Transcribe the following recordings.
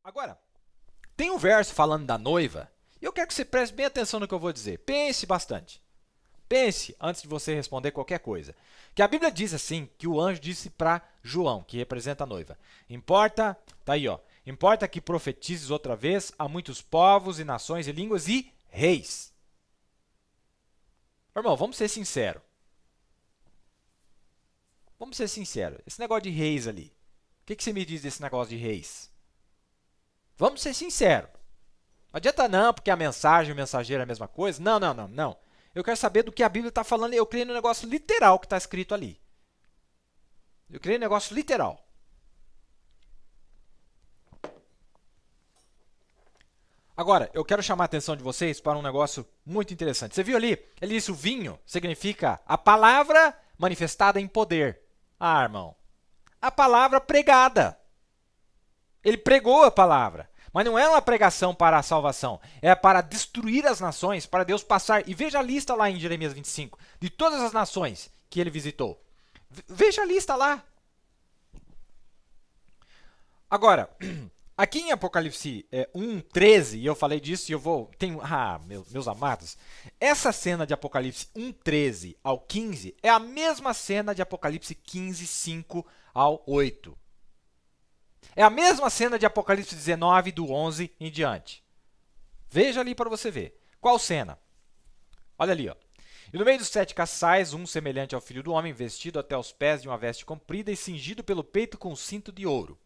Agora, tem um verso falando da noiva, e eu quero que você preste bem atenção no que eu vou dizer. Pense bastante. Pense antes de você responder qualquer coisa. Que a Bíblia diz assim, que o anjo disse para João, que representa a noiva. Importa, tá aí, ó. Importa que profetizes outra vez a muitos povos e nações e línguas e reis. Irmão, vamos ser sinceros. Vamos ser sinceros. Esse negócio de reis ali. O que você me diz desse negócio de reis? Vamos ser sinceros. Não adianta não, porque a mensagem e o mensageiro é a mesma coisa. Não, não, não, não. Eu quero saber do que a Bíblia está falando. Eu creio no negócio literal que está escrito ali. Eu creio no negócio literal. Agora, eu quero chamar a atenção de vocês para um negócio muito interessante. Você viu ali? Ele disse o vinho significa a palavra manifestada em poder. Ah, irmão. A palavra pregada. Ele pregou a palavra. Mas não é uma pregação para a salvação. É para destruir as nações, para Deus passar. E veja a lista lá em Jeremias 25, de todas as nações que ele visitou. Veja a lista lá. Agora, aqui em Apocalipse 1:13, e eu falei disso e eu vou... meus amados, essa cena de Apocalipse 1:13 ao 15 é a mesma cena de Apocalipse 15:5 ao 8. É a mesma cena de Apocalipse 19, do 11 em diante. Veja ali para você ver. Qual cena? Olha ali, ó. E no meio dos 7 castiçais, um semelhante ao filho do homem, vestido até os pés de uma veste comprida e cingido pelo peito com um cinto de ouro.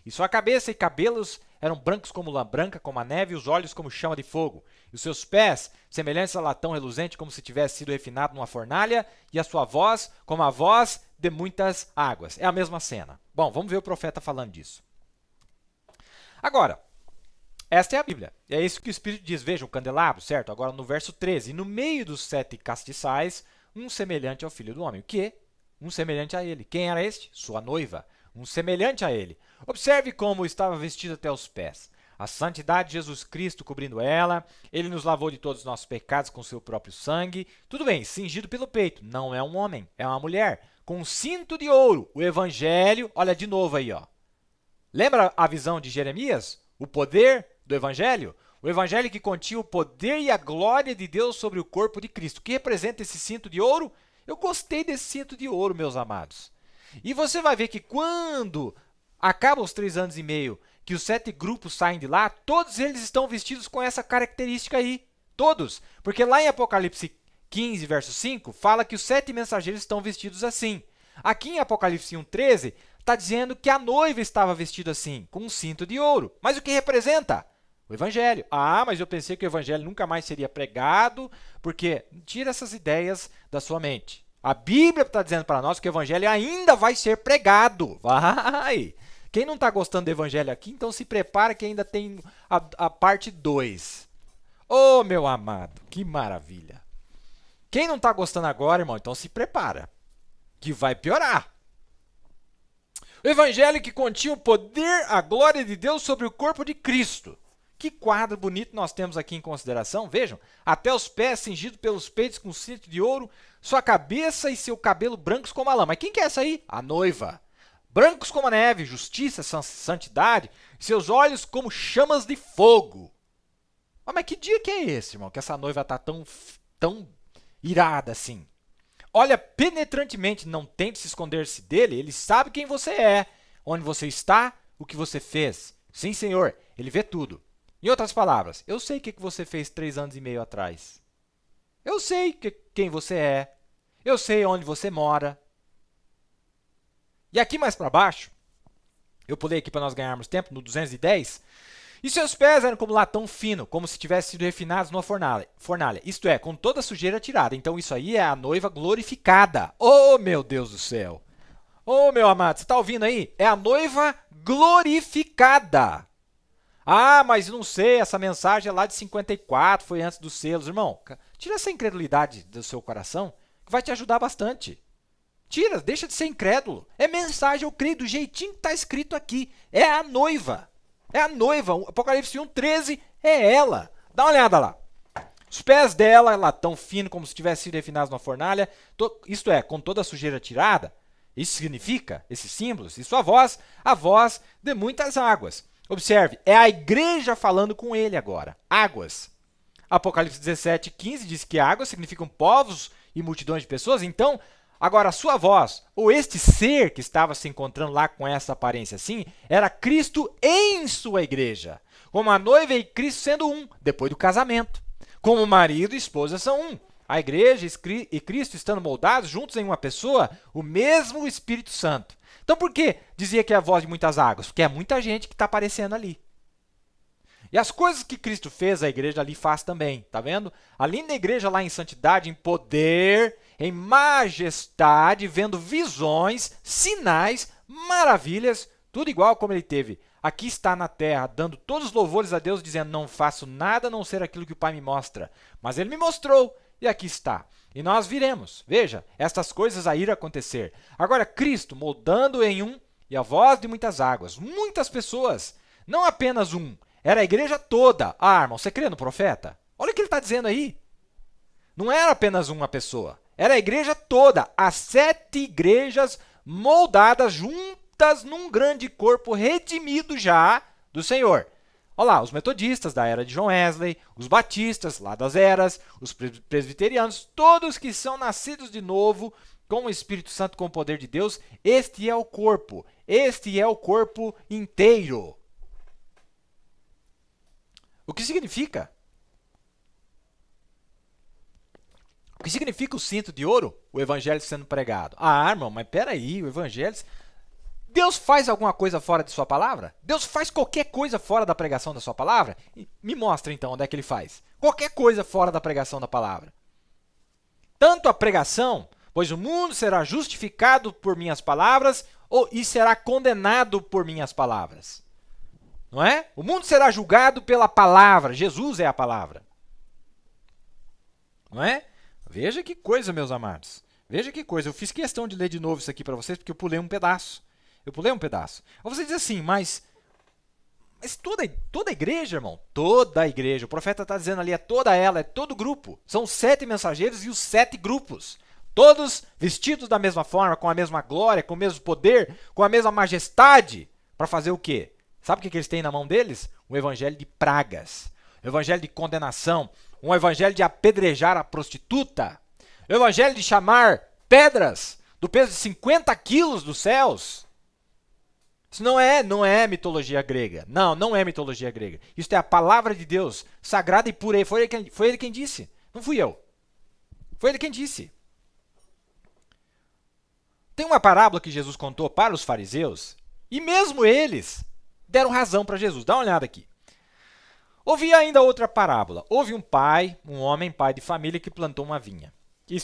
E sua cabeça e cabelos eram brancos como lã branca, como a neve, e os olhos como chama de fogo. E os seus pés, semelhantes a latão reluzente, como se tivesse sido refinado numa fornalha, e a sua voz, como a voz de muitas águas. É a mesma cena. Bom, vamos ver o profeta falando disso. Agora, esta é a Bíblia. É isso que o Espírito diz. Veja, um candelabro, certo? Agora no verso 13. E no meio dos 7 castiçais, um semelhante ao filho do homem. O quê? Um semelhante a ele. Quem era este? Sua noiva. Um semelhante a ele. Observe como estava vestido até os pés. A santidade de Jesus Cristo cobrindo ela. Ele nos lavou de todos os nossos pecados com seu próprio sangue. Tudo bem, cingido pelo peito. Não é um homem, é uma mulher. Com um cinto de ouro. O evangelho, olha de novo aí, ó. Lembra a visão de Jeremias? O poder do Evangelho? O Evangelho que continha o poder e a glória de Deus sobre o corpo de Cristo. O que representa esse cinto de ouro? Eu gostei desse cinto de ouro, meus amados. E você vai ver que quando acabam os 3 anos e meio, que os 7 grupos saem de lá, todos eles estão vestidos com essa característica aí. Todos. Porque lá em Apocalipse 15, verso 5, fala que os 7 mensageiros estão vestidos assim. Aqui em Apocalipse 1:13, está dizendo que a noiva estava vestida assim, com um cinto de ouro. Mas o que representa? O Evangelho. Ah, mas eu pensei que o Evangelho nunca mais seria pregado, porque tira essas ideias da sua mente. A Bíblia está dizendo para nós que o Evangelho ainda vai ser pregado. Vai! Quem não está gostando do Evangelho aqui, então se prepara que ainda tem a parte 2. Oh, meu amado, que maravilha! Quem não está gostando agora, irmão, então se prepara, que vai piorar. O evangelho que continha o poder, a glória de Deus sobre o corpo de Cristo. Que quadro bonito nós temos aqui em consideração. Vejam, até os pés cingidos pelos peitos com cinto de ouro, sua cabeça e seu cabelo brancos como a lã. Mas quem que é essa aí? A noiva. Brancos como a neve, justiça, santidade, seus olhos como chamas de fogo. Mas que dia que é esse, irmão, que essa noiva está tão irada assim? Olha penetrantemente, não tente se esconder-se dele, ele sabe quem você é, onde você está, o que você fez. Sim, Senhor, ele vê tudo. Em outras palavras, eu sei o que você fez 3 anos e meio atrás. Eu sei quem você é. Eu sei onde você mora. E aqui mais para baixo, eu pulei aqui para nós ganharmos tempo, no 210, e seus pés eram como latão fino, como se tivessem sido refinados numa fornalha. Isto é, com toda a sujeira tirada. Então, isso aí é a noiva glorificada. Oh, meu Deus do céu! Oh, meu amado, você está ouvindo aí? É a noiva glorificada. Ah, mas não sei, essa mensagem é lá de 54, foi antes dos selos. Irmão, tira essa incredulidade do seu coração, que vai te ajudar bastante. Tira, deixa de ser incrédulo. É mensagem, eu creio, do jeitinho que está escrito aqui. É a noiva. É a noiva, Apocalipse 1:13 é ela. Dá uma olhada lá. Os pés dela, latão fino, como se tivessem sido refinados numa fornalha, isto é, com toda a sujeira tirada. Isso significa, esses símbolos, e sua voz, a voz de muitas águas. Observe, é a igreja falando com ele agora. Águas. Apocalipse 17:15 diz que águas significam povos e multidões de pessoas. Então, agora a sua voz, ou este ser que estava se encontrando lá com essa aparência assim, era Cristo em sua igreja. Como a noiva e Cristo sendo um, depois do casamento. Como marido e esposa são um. A igreja e Cristo estando moldados juntos em uma pessoa, o mesmo Espírito Santo. Então por que dizia que é a voz de muitas águas? Porque é muita gente que está aparecendo ali. E as coisas que Cristo fez, a igreja ali faz também, tá vendo? Ali na igreja, lá em santidade, em poder, em majestade, vendo visões, sinais, maravilhas, tudo igual como ele teve. Aqui está na terra, dando todos os louvores a Deus, dizendo, não faço nada a não ser aquilo que o Pai me mostra. Mas ele me mostrou, e aqui está. E nós viremos, veja, estas coisas a ir acontecer. Agora, Cristo moldando em um, e a voz de muitas águas, muitas pessoas, não apenas um, era a igreja toda. Ah, irmão, você crê no profeta? Olha o que ele está dizendo aí. Não era apenas uma pessoa, era a igreja toda, as 7 igrejas moldadas juntas num grande corpo redimido já do Senhor. Olha lá, os metodistas da era de John Wesley, os batistas lá das eras, os presbiterianos, todos que são nascidos de novo com o Espírito Santo, com o poder de Deus, este é o corpo inteiro. O que significa? O que significa o cinto de ouro? O evangelho sendo pregado. Ah, irmão, mas peraí, o evangelho... Deus faz alguma coisa fora de sua palavra? Deus faz qualquer coisa fora da pregação da sua palavra? Me mostra então onde é que ele faz. Qualquer coisa fora da pregação da palavra. Tanto a pregação, pois o mundo será justificado por minhas palavras e será condenado por minhas palavras. Não é? O mundo será julgado pela palavra. Jesus é a palavra. Não é? Veja que coisa, meus amados. Veja que coisa. Eu fiz questão de ler de novo isso aqui para vocês, porque eu pulei um pedaço. Aí você diz assim, mas toda a igreja, irmão, toda a igreja. O profeta está dizendo ali, é toda ela, é todo grupo. São 7 mensageiros e os 7 grupos. Todos vestidos da mesma forma, com a mesma glória, com o mesmo poder, com a mesma majestade. Para fazer o quê? Sabe o que eles têm na mão deles? Um evangelho de pragas, um evangelho de condenação, um evangelho de apedrejar a prostituta, um evangelho de chamar pedras do peso de 50 quilos dos céus. Isso não é mitologia grega. Não é mitologia grega. Isso é a palavra de Deus, sagrada e pura. Foi ele quem disse. Não fui eu. Foi ele quem disse. Tem uma parábola que Jesus contou para os fariseus, e mesmo eles deram razão para Jesus. Dá uma olhada aqui. Houve ainda outra parábola. Houve um homem, pai de família, que plantou uma vinha. E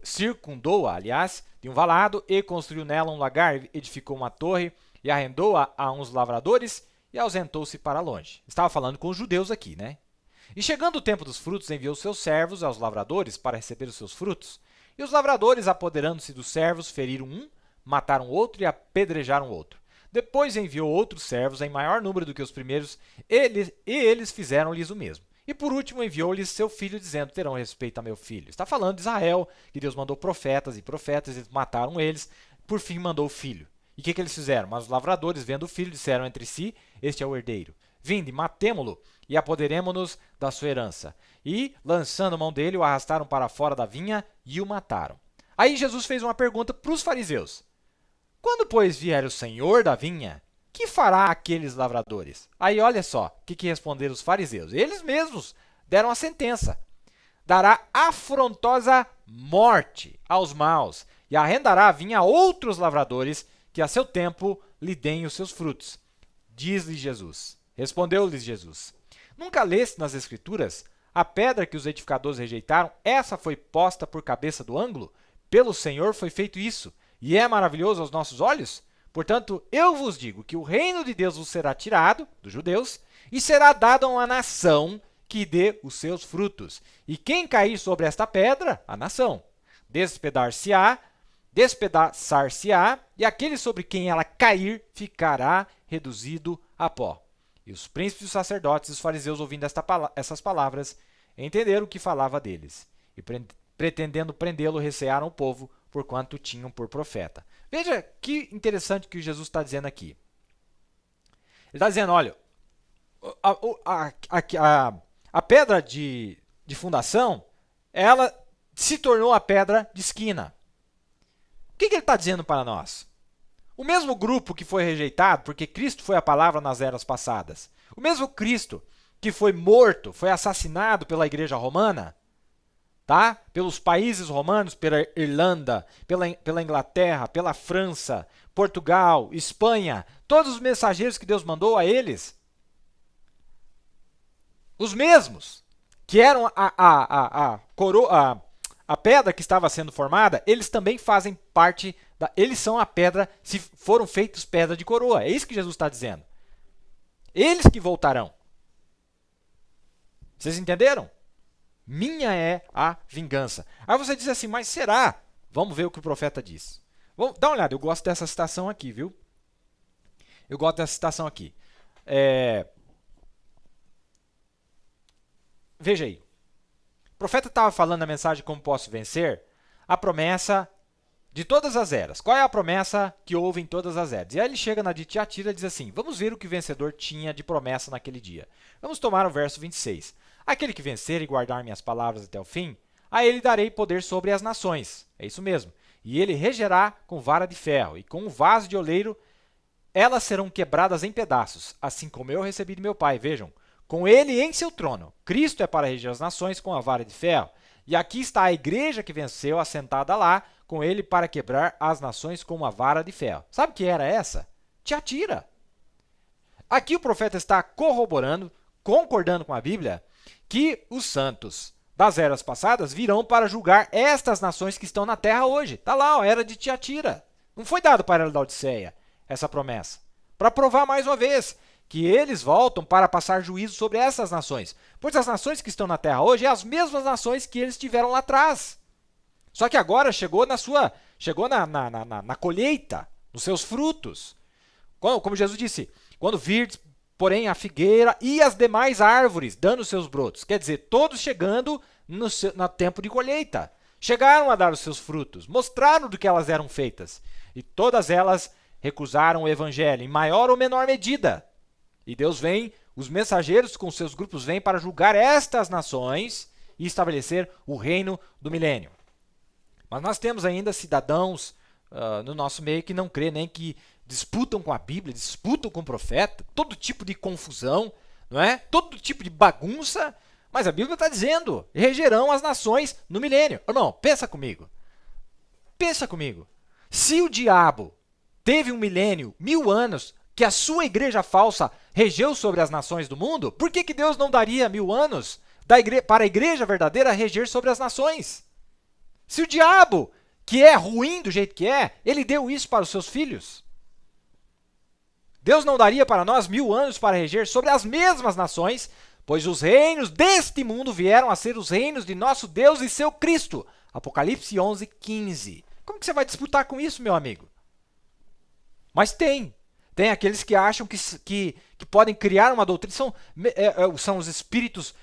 circundou-a, aliás, de um valado, e construiu nela um lagar, edificou uma torre, e arrendou-a a uns lavradores, e ausentou-se para longe. Estava falando com os judeus aqui, né? E chegando o tempo dos frutos, enviou seus servos aos lavradores para receber os seus frutos. E os lavradores, apoderando-se dos servos, feriram um, mataram outro e apedrejaram outro. Depois enviou outros servos em maior número do que os primeiros, e eles fizeram-lhes o mesmo. E por último enviou-lhes seu filho, dizendo, terão respeito a meu filho. Está falando de Israel, que Deus mandou profetas, eles mataram eles, por fim mandou o filho. E o que eles fizeram? Mas os lavradores, vendo o filho, disseram entre si, este é o herdeiro. Vinde, matemo-lo e apoderemo-nos da sua herança. E, lançando mão dele, o arrastaram para fora da vinha e o mataram. Aí Jesus fez uma pergunta para os fariseus. Quando, pois, vier o Senhor da vinha, que fará aqueles lavradores? Aí, olha só, o que responderam os fariseus. Eles mesmos deram a sentença. Dará afrontosa morte aos maus e arrendará a vinha a outros lavradores que a seu tempo lhe deem os seus frutos. Diz-lhe Jesus. Respondeu-lhes Jesus. Nunca leste nas Escrituras a pedra que os edificadores rejeitaram? Essa foi posta por cabeça do ângulo? Pelo Senhor foi feito isso. E é maravilhoso aos nossos olhos? Portanto, eu vos digo que o reino de Deus vos será tirado, dos judeus, e será dado a uma nação que dê os seus frutos. E quem cair sobre esta pedra, a nação, despedaçar-se-á, e aquele sobre quem ela cair ficará reduzido a pó. E os príncipes, os sacerdotes e os fariseus, ouvindo essas palavras, entenderam o que falava deles. E pretendendo prendê-lo, recearam o povo, porquanto tinham por profeta. Veja que interessante que Jesus está dizendo aqui. está dizendo, olha, a pedra de fundação, ela se tornou a pedra de esquina. O que ele está dizendo para nós? O mesmo grupo que foi rejeitado, porque Cristo foi a palavra nas eras passadas, o mesmo Cristo que foi morto, foi assassinado pela igreja romana, tá? Pelos países romanos, pela Irlanda, pela Inglaterra, pela França, Portugal, Espanha, todos os mensageiros que Deus mandou a eles, os mesmos que eram a pedra que estava sendo formada, eles também fazem parte eles são a pedra, se foram feitos pedra de coroa. É isso que Jesus está dizendo. Eles que voltarão. Vocês entenderam? Minha é a vingança. Aí você diz assim, mas será? Vamos ver o que o profeta diz. Dá uma olhada, eu gosto dessa citação aqui, viu? Eu gosto dessa citação aqui. Veja aí. O profeta estava falando na mensagem Como Posso Vencer, a promessa de todas as eras. Qual é a promessa que houve em todas as eras? E aí ele chega na de Tiatira e diz assim, vamos ver o que o vencedor tinha de promessa naquele dia. Vamos tomar o verso 26. Aquele que vencer e guardar minhas palavras até o fim, a ele darei poder sobre as nações. É isso mesmo. E ele regerá com vara de ferro, e com um vaso de oleiro, elas serão quebradas em pedaços, assim como eu recebi de meu Pai. Vejam, com ele em seu trono. Cristo é para reger as nações com a vara de ferro. E aqui está a igreja que venceu, assentada lá, com ele para quebrar as nações com uma vara de ferro. Sabe que era essa? Tiatira. Aqui o profeta está corroborando, concordando com a Bíblia, que os santos das eras passadas virão para julgar estas nações que estão na terra hoje. Está lá, a era de Tiatira. Não foi dado para a era da Odisseia essa promessa. Para provar mais uma vez que eles voltam para passar juízo sobre essas nações. Pois as nações que estão na terra hoje são as mesmas nações que eles tiveram lá atrás. Só que agora chegou na colheita, nos seus frutos. Como Jesus disse, quando virdes, porém, a figueira e as demais árvores dando seus brotos. Quer dizer, todos chegando no tempo de colheita. Chegaram a dar os seus frutos, mostraram do que elas eram feitas. E todas elas recusaram o evangelho, em maior ou menor medida. E Deus vem, os mensageiros com seus grupos vêm para julgar estas nações e estabelecer o reino do milênio. Mas nós temos ainda cidadãos no nosso meio que não crê, nem que disputam com a Bíblia, disputam com o profeta, todo tipo de confusão, não é? Todo tipo de bagunça, mas a Bíblia está dizendo, regerão as nações no milênio. Irmão, pensa comigo. Pensa comigo. Se o diabo teve um milênio, 1000 anos, que a sua igreja falsa regeu sobre as nações do mundo, por que Deus não daria 1000 anos para a igreja verdadeira reger sobre as nações? Se o diabo, que é ruim do jeito que é, ele deu isso para os seus filhos. Deus não daria para nós 1000 anos para reger sobre as mesmas nações, pois os reinos deste mundo vieram a ser os reinos de nosso Deus e seu Cristo. Apocalipse 11:15. Como que você vai disputar com isso, meu amigo? Mas tem aqueles que acham que podem criar uma doutrina, são os espíritos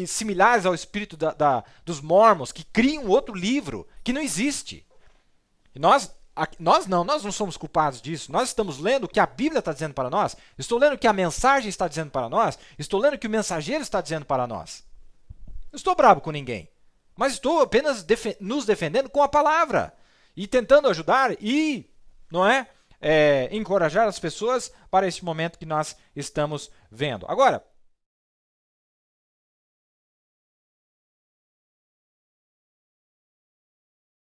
similares ao espírito dos mormons, que criam outro livro que não existe. E nós não somos culpados disso. Nós estamos lendo o que a Bíblia está dizendo para nós, estou lendo o que a mensagem está dizendo para nós, estou lendo o que o mensageiro está dizendo para nós. Não estou bravo com ninguém, mas estou apenas nos defendendo com a palavra e tentando ajudar e, não é? Encorajar as pessoas para este momento que nós estamos vendo. Agora,